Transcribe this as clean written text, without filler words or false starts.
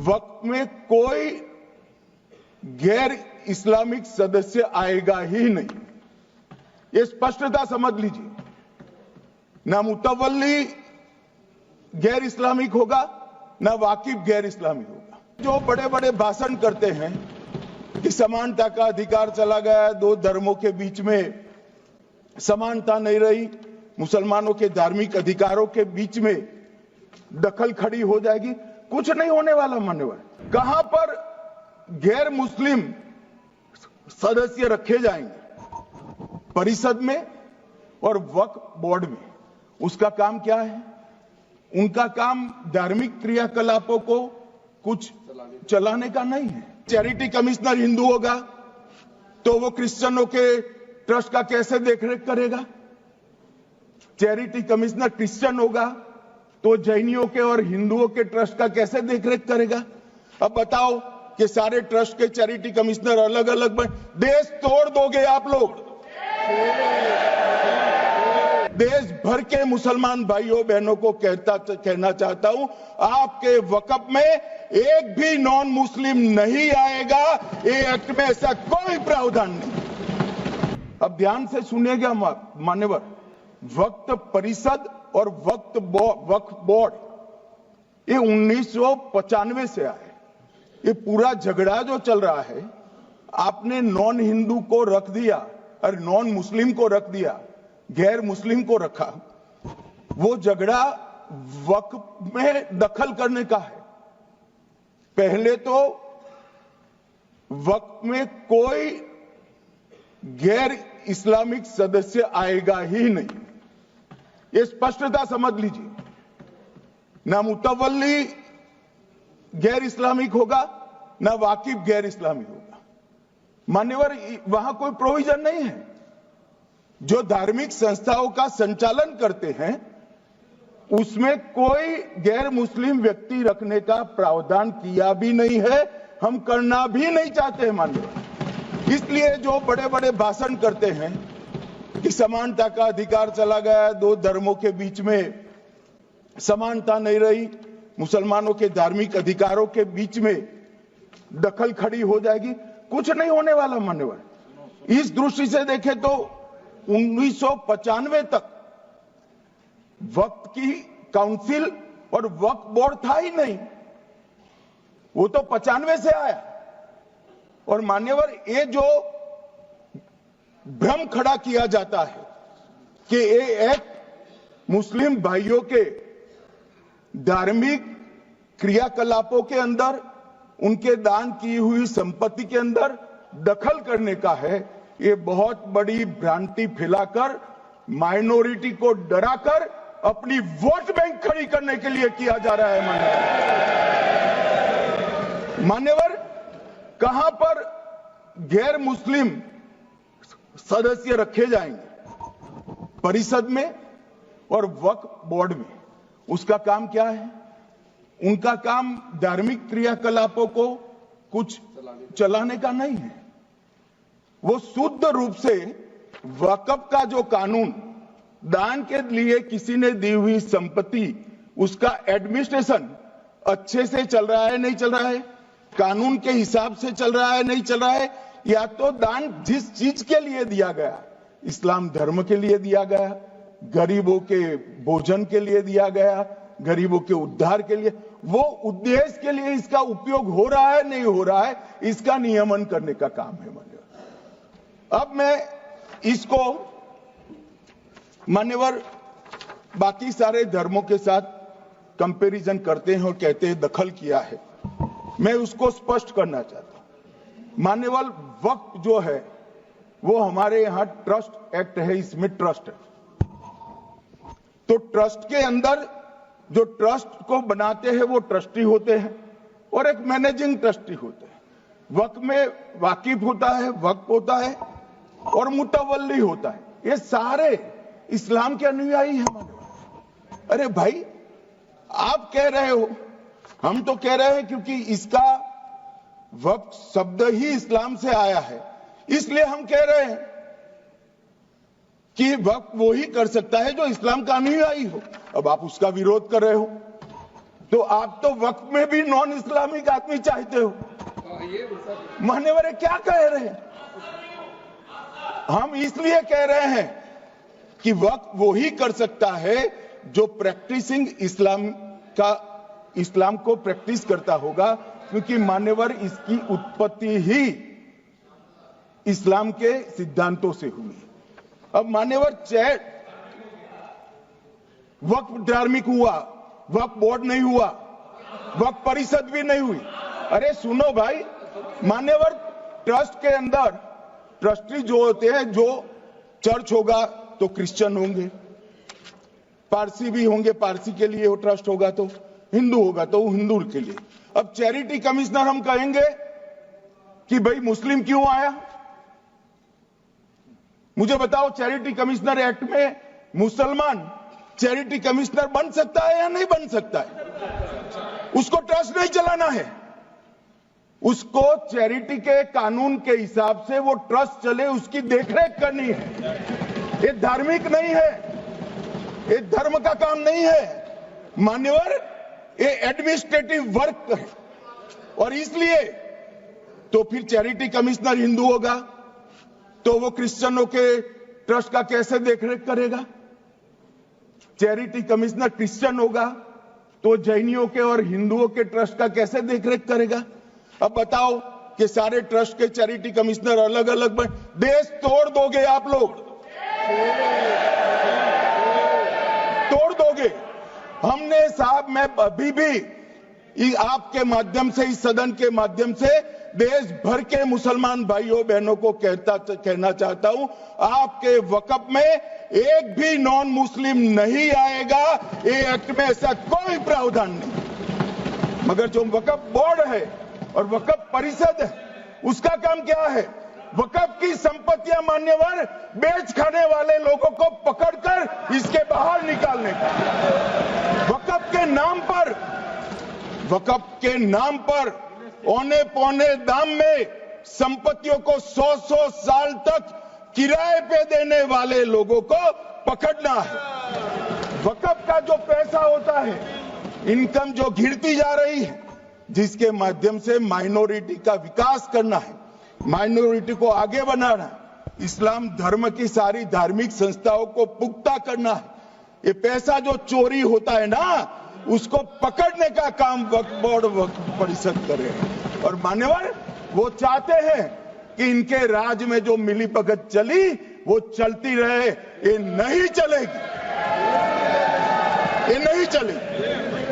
वक्त में कोई गैर इस्लामिक सदस्य आएगा ही नहीं, ये स्पष्टता समझ लीजिए। ना मुतवल्ली गैर इस्लामिक होगा, ना वाकिफ गैर इस्लामिक होगा। जो बड़े बड़े भाषण करते हैं कि समानता का अधिकार चला गया, दो धर्मों के बीच में समानता नहीं रही, मुसलमानों के धार्मिक अधिकारों के बीच में दखल खड़ी हो जाएगी, कुछ नहीं होने वाला। मान्यवर, कहां पर गैर मुस्लिम सदस्य रखे जाएंगे? परिषद में और वक्फ बोर्ड में। उसका काम क्या है? उनका काम धार्मिक क्रियाकलापों को कुछ चलाने का नहीं है। चैरिटी कमिश्नर हिंदू होगा तो वो क्रिश्चियनों के ट्रस्ट का कैसे देखरेख करेगा? चैरिटी कमिश्नर क्रिश्चियन होगा तो जैनियों के और हिंदुओं के ट्रस्ट का कैसे देखरेख करेगा? अब बताओ कि सारे ट्रस्ट के चैरिटी कमिश्नर अलग अलग देश तोड़ दोगे आप लोग। देश भर के मुसलमान भाइयों बहनों को कहना चाहता हूं, आपके वक्फ में एक भी नॉन मुस्लिम नहीं आएगा। ये एक्ट में ऐसा कोई प्रावधान नहीं। अब ध्यान से सुनिएगा मान्यवर, वक्फ परिषद और वक्फ बोर्ड ये 1995 से आए। ये पूरा झगड़ा जो चल रहा है, आपने नॉन हिंदू को रख दिया और नॉन मुस्लिम को रख दिया, गैर मुस्लिम को रखा। वो झगड़ा वक्फ में दखल करने का है। पहले तो वक्फ में कोई गैर इस्लामिक सदस्य आएगा ही नहीं, ये स्पष्टता समझ लीजिए। ना मुतवल्ली गैर इस्लामिक होगा, ना वाकिफ गैर इस्लामिक होगा। मान्यवर, वहां कोई प्रोविजन नहीं है। जो धार्मिक संस्थाओं का संचालन करते हैं उसमें कोई गैर मुस्लिम व्यक्ति रखने का प्रावधान किया भी नहीं है, हम करना भी नहीं चाहते हैं मान्यवर। इसलिए जो बड़े बड़े भाषण करते हैं कि समानता का अधिकार चला गया, दो धर्मों के बीच में समानता नहीं रही, मुसलमानों के धार्मिक अधिकारों के बीच में दखल खड़ी हो जाएगी, कुछ नहीं होने वाला मान्यवर। इस दृष्टि से देखें तो 1995 तक वक्फ की काउंसिल और वक्फ बोर्ड था ही नहीं, वो तो 95 से आया। और मान्यवर, ये जो भ्रम खड़ा किया जाता है कि ये एक मुस्लिम भाइयों के धार्मिक क्रियाकलापों के अंदर, उनके दान की हुई संपत्ति के अंदर दखल करने का है, ये बहुत बड़ी भ्रांति फैलाकर माइनॉरिटी को डराकर अपनी वोट बैंक खड़ी करने के लिए किया जा रहा है। मान्यवर, कहां पर गैर मुस्लिम सदस्य रखे जाएंगे? परिषद में और वक्फ बोर्ड में। उसका काम क्या है? उनका काम धार्मिक क्रियाकलापों को कुछ चलाने का नहीं है। वो शुद्ध रूप से वक्फ का जो कानून, दान के लिए किसी ने दी हुई संपत्ति, उसका एडमिनिस्ट्रेशन अच्छे से चल रहा है नहीं चल रहा है, कानून के हिसाब से चल रहा है नहीं चल रहा है, या तो दान जिस चीज के लिए दिया गया, इस्लाम धर्म के लिए दिया गया, गरीबों के भोजन के लिए दिया गया, गरीबों के उद्धार के लिए, वो उद्देश्य के लिए इसका उपयोग हो रहा है नहीं हो रहा है, इसका नियमन करने का काम है मान्यवर। अब मैं इसको मान्यवर बाकी सारे धर्मों के साथ कंपैरिजन करते हैं और कहते हैं दखल किया है। मैं उसको स्पष्ट करना चाहता हूं। मान्यवर, वक्फ जो है वो हमारे यहां ट्रस्ट एक्ट है, इसमें ट्रस्ट है। तो ट्रस्ट के अंदर जो ट्रस्ट को बनाते हैं वो ट्रस्टी होते हैं और एक मैनेजिंग ट्रस्टी होते हैं। वक्फ में वाकिफ होता है, वक्फ होता है और मुतवल्ली होता है। ये सारे इस्लाम के अनुयायी हैं। अरे भाई, आप कह रहे हो, हम तो कह रहे हैं क्योंकि इसका वक्फ शब्द ही इस्लाम से आया है, इसलिए हम कह रहे हैं कि वक्फ वो ही कर सकता है जो इस्लाम का अनुयायी हो। अब आप उसका विरोध कर रहे हो। तो आप तो वक्फ में भी नॉन इस्लामिक आदमी चाहते हो। मान्यवर क्या कह रहे हैं? हम इसलिए कह रहे हैं कि वक्फ वो ही कर सकता है जो प्रैक्टिसिंग इस्लाम को प्रैक्टिस करता होगा, क्योंकि मान्यवर इसकी उत्पत्ति ही इस्लाम के सिद्धांतों से हुई। अब मान्यवर वक्फ धार्मिक हुआ, वक्फ बोर्ड नहीं हुआ, वक्फ परिषद भी नहीं हुई। अरे सुनो भाई, मान्यवर ट्रस्ट के अंदर ट्रस्टी जो होते हैं, जो चर्च होगा तो क्रिश्चियन होंगे, पारसी भी होंगे, पारसी के लिए वो ट्रस्ट होगा, तो हिंदू होगा तो हिंदू के लिए। अब चैरिटी कमिश्नर हम कहेंगे कि भाई मुस्लिम क्यों आया? मुझे बताओ, चैरिटी कमिश्नर एक्ट में मुसलमान चैरिटी कमिश्नर बन सकता है या नहीं बन सकता है? उसको ट्रस्ट नहीं चलाना है, उसको चैरिटी के कानून के हिसाब से वो ट्रस्ट चले, उसकी देखरेख करनी है। ये धार्मिक नहीं है, ये धर्म का काम नहीं है मान्यवर, ये एडमिनिस्ट्रेटिव वर्क है। और इसलिए तो फिर चैरिटी कमिश्नर हिंदू होगा तो वो क्रिश्चियनों के ट्रस्ट का कैसे देखरेख करेगा? चैरिटी कमिश्नर क्रिश्चियन होगा तो जैनियों के और हिंदुओं के ट्रस्ट का कैसे देखरेख करेगा? अब बताओ कि सारे ट्रस्ट के चैरिटी कमिश्नर अलग अलग बन, देश तोड़ दोगे आप लोग, तोड़ दोगे। हमने साहब, मैं अभी भी आपके माध्यम से, इस सदन के माध्यम से देश भर के मुसलमान भाइयों बहनों को कहना चाहता हूं, आपके वक्फ में एक भी नॉन मुस्लिम नहीं आएगा। ये एक्ट में ऐसा कोई प्रावधान नहीं। मगर जो वक्फ बोर्ड है और वक्फ परिषद है, उसका काम क्या है? वक्फ की संपत्तियां मान्यवर बेच खाने वाले लोगों को पकड़कर इसके बाहर निकालने का। वक्फ के नाम पर औने पौने दाम में संपत्तियों को 100-100 साल तक किराए पे देने वाले लोगों को पकड़ना है। वक्फ का जो पैसा होता है, इनकम जो गिरती जा रही है, जिसके माध्यम से माइनॉरिटी का विकास करना है, माइनॉरिटी को आगे बढ़ाना है, इस्लाम धर्म की सारी धार्मिक संस्थाओं को पुख्ता करना है। ये पैसा जो चोरी होता है ना, उसको पकड़ने का काम वक्फ बोर्ड, वक्फ परिषद करे। और मान्यवर वो चाहते हैं कि इनके राज में जो मिलीभगत चली वो चलती रहे। ये नहीं चलेगी, ये नहीं चलेगी।